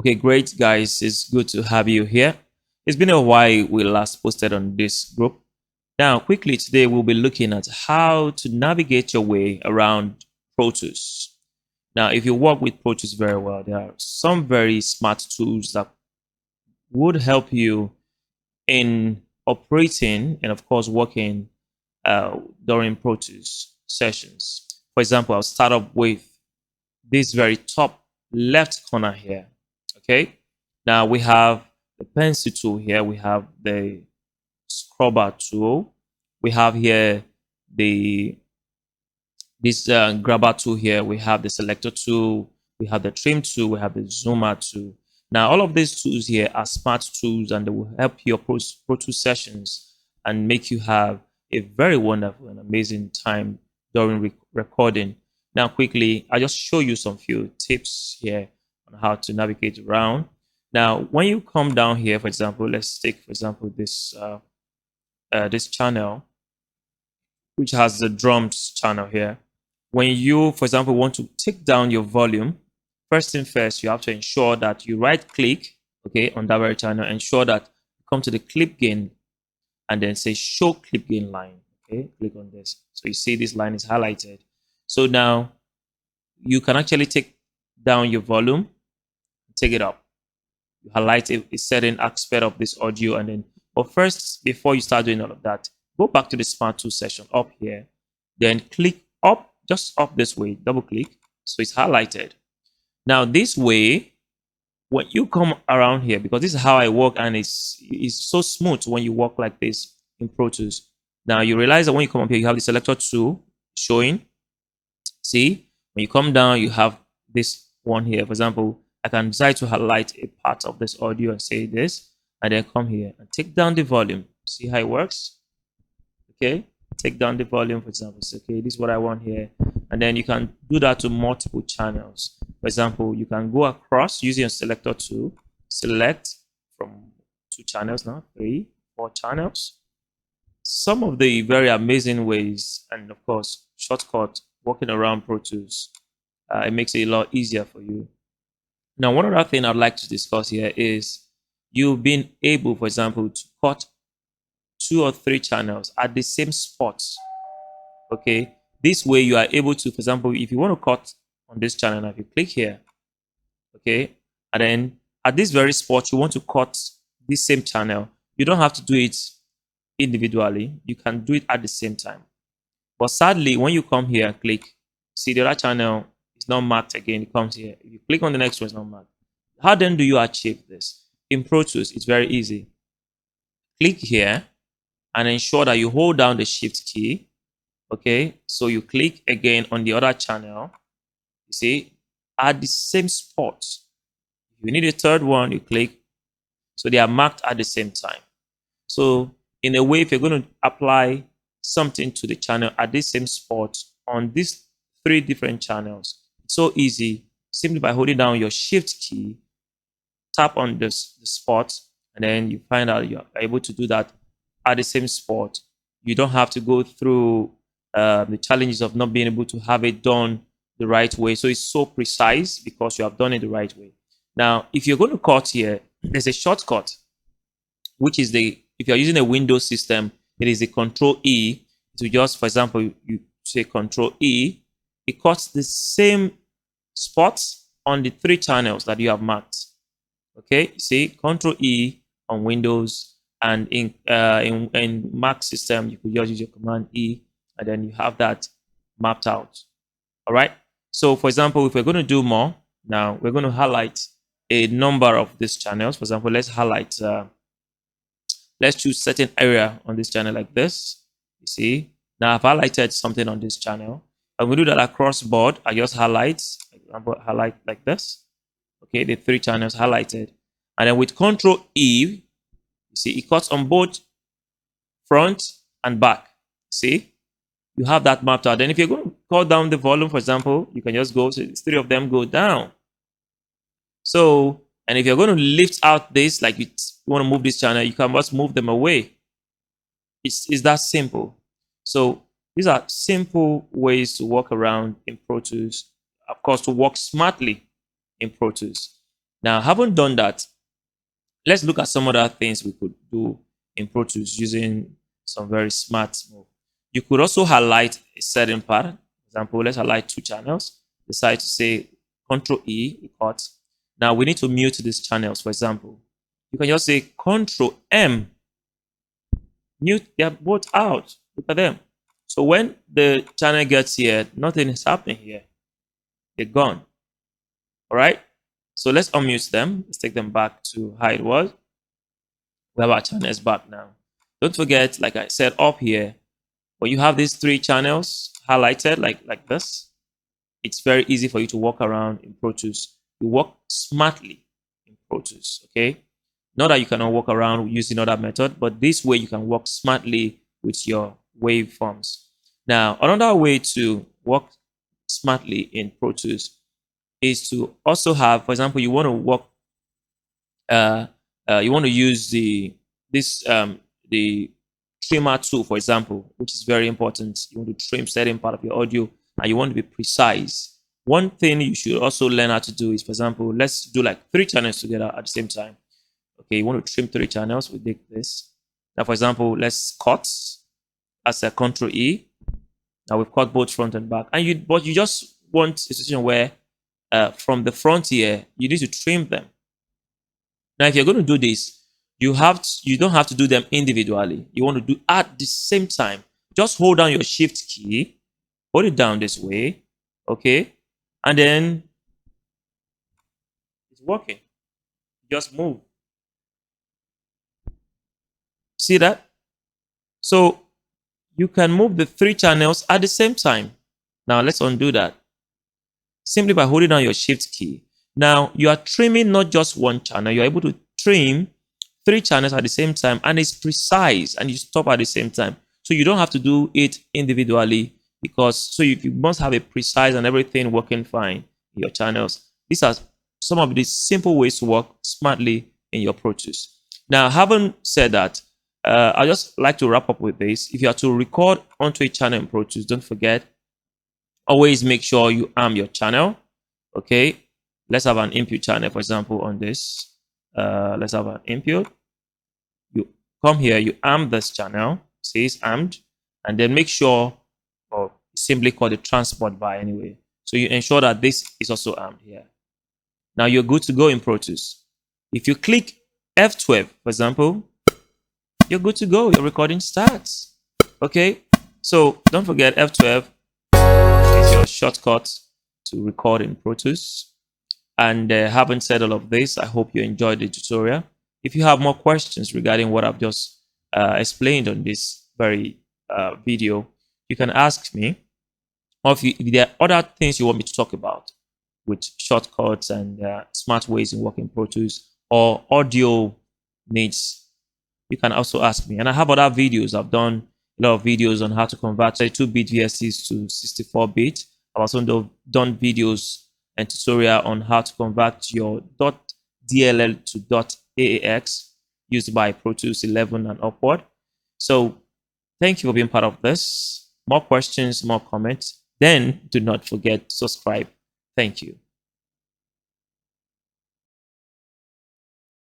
Okay, great guys. It's good to have you here. It's been a while we last posted on this group. Now, quickly today we'll be looking at how to navigate your way around Pro Tools. Now, if you work with Pro Tools very well, there are some very smart tools that would help you in operating and, of course, working during Pro Tools sessions. For example, I'll start up with this very top left corner here. Okay, now we have the pencil tool here, we have the scrubber tool, we have here the this grabber tool here, we have the selector tool, we have the trim tool, we have the zoomer tool. Now all of these tools here are smart tools and they will help your Pro Tools sessions and make you have a very wonderful and amazing time during recording. Now quickly, I'll just show you some few tips here on how to navigate around. Now when you come down here, for example, let's take for example this channel which has the drums channel here. When you, for example, want to take down your volume, first thing first, you have to ensure that you right click, okay, on that very channel, ensure that you come to the clip gain and then say show clip gain line, okay, click on this. So you see this line is highlighted. So now you can actually take down your volume, take it up. You highlight a certain aspect of this audio and then, but first, before you start doing all of that, go back to the Smart Tool section up here, then click up, just up this way, double click, so it's highlighted. Now this way, when you come around here, because this is how I work and it's so smooth when you work like this in Pro Tools. Now you realize that when you come up here, you have the selector tool showing. See, when you come down, you have this one here. For example, I can decide to highlight a part of this audio and say this, and then come here and take down the volume. See how it works? Okay, take down the volume, for example. So, okay, this is what I want here. And then you can do that to multiple channels. For example, you can go across using a selector tool, select from 2 channels now, 3, 4 channels. Some of the very amazing ways, and of course, shortcut working around Pro Tools, it makes it a lot easier for you. Now, one other thing I'd like to discuss here is you've been able, for example, to cut 2 or 3 channels at the same spot. Okay, this way you are able to, for example, if you want to cut on this channel, now if you click here, okay, and then at this very spot you want to cut this same channel, you don't have to do it individually, you can do it at the same time. But sadly, when you come here and click, see the other channel is not marked again, it comes here. If you click on the next one, it's not marked. How then do you achieve this? In Pro Tools, it's very easy. Click here and ensure that you hold down the shift key. Okay, so you click again on the other channel, you see, at the same spot. If you need a third one, you click, so they are marked at the same time. So in a way, if you're going to apply something to the channel at this same spot on these 3 different channels, it's so easy. Simply by holding down your shift key, tap on the spot, and then you find out you're able to do that at the same spot. You don't have to go through the challenges of not being able to have it done the right way. So it's so precise because you have done it the right way. Now, if you're going to cut here, there's a shortcut, which is if you're using a Windows system, it is a Control E. To just, for example, you say Control E, it cuts the same spots on the 3 channels that you have marked. Okay, see, Control E on Windows, and in Mac system, you could just use your Command E, and then you have that mapped out. All right. So, for example, if we're going to do more, now we're going to highlight a number of these channels. For example, let's highlight. Let's choose certain area on this channel like this. You see, now I've highlighted something on this channel. I'm going to do that across board. I just highlight, highlight like this. Okay, the 3 channels highlighted, and then with Control E, you see it cuts on both front and back. See, you have that mapped out. Then if you're going to call down the volume, for example, you can just go, so 3 of them go down. So, and if you're going to lift out this, like you want to move this channel, you can just move them away. It's that simple. So these are simple ways to work around in Pro Tools. Of course, to work smartly in Pro Tools. Now, having done that, let's look at some other things we could do in Pro Tools using some very smart move. You could also highlight a certain part. For example, let's highlight 2 channels. Decide to say Control E, it cuts. Now we need to mute these channels. For example, you can just say Control M, mute. They are both out. Look at them. So when the channel gets here, nothing is happening here. They're gone. All right. So let's unmute them. Let's take them back to how it was. We have our channels back now. Don't forget, like I said up here, when you have these 3 channels highlighted like this, it's very easy for you to walk around in Pro Tools. You walk smartly in Pro Tools, okay? Not that you cannot walk around using other method, but this way you can walk smartly with your waveforms. Now, another way to walk smartly in Pro Tools is to also have, for example, you want to walk, you want to use the trimmer tool, for example, which is very important. You want to trim certain part of your audio and you want to be precise. One thing you should also learn how to do is, for example, let's do like 3 channels together at the same time. Okay, you want to trim 3 channels. We take this. Now, for example, let's cut as a Control E. Now we've cut both front and back, and but you just want a situation where from the front here you need to trim them. Now, if you're going to do this, you don't have to do them individually. You want to do at the same time. Just hold down your Shift key, hold it down this way, okay, and then it's working. Just move. See that? So you can move the 3 channels at the same time. Now let's undo that. Simply by holding down your Shift key. Now you are trimming not just 1 channel. You're able to trim 3 channels at the same time, and it's precise, and you stop at the same time. So you don't have to do it individually, because you must have a precise and everything working fine in your channels. These are some of the simple ways to work smartly in your Pro Tools. Now, having said that, I just like to wrap up with this. If you are to record onto a channel in Pro Tools, don't forget, always make sure you arm your channel. Okay, let's have an input channel, for example, on this. Let's have an input. You come here, you arm this channel, says armed, and then make sure, or simply call the transport bar anyway. So you ensure that this is also armed here. Now you're good to go in Pro Tools. If you click F12, for example, you're good to go. Your recording starts. Okay, so don't forget F12 is your shortcut to record in Pro Tools. And having said all of this, I hope you enjoyed the tutorial. If you have more questions regarding what I've just explained on this very video, you can ask me. Or if there are other things you want me to talk about with shortcuts and smart ways in working Pro Tools or audio needs, you can also ask me. And I have other videos. I've done a lot of videos on how to convert 32-bit VSTs to 64-bit. I've also done videos and tutorial on how to convert your .dll to .aax used by Pro Tools 11 and upward. So thank you for being part of this. More questions, more comments, then do not forget to subscribe. Thank you.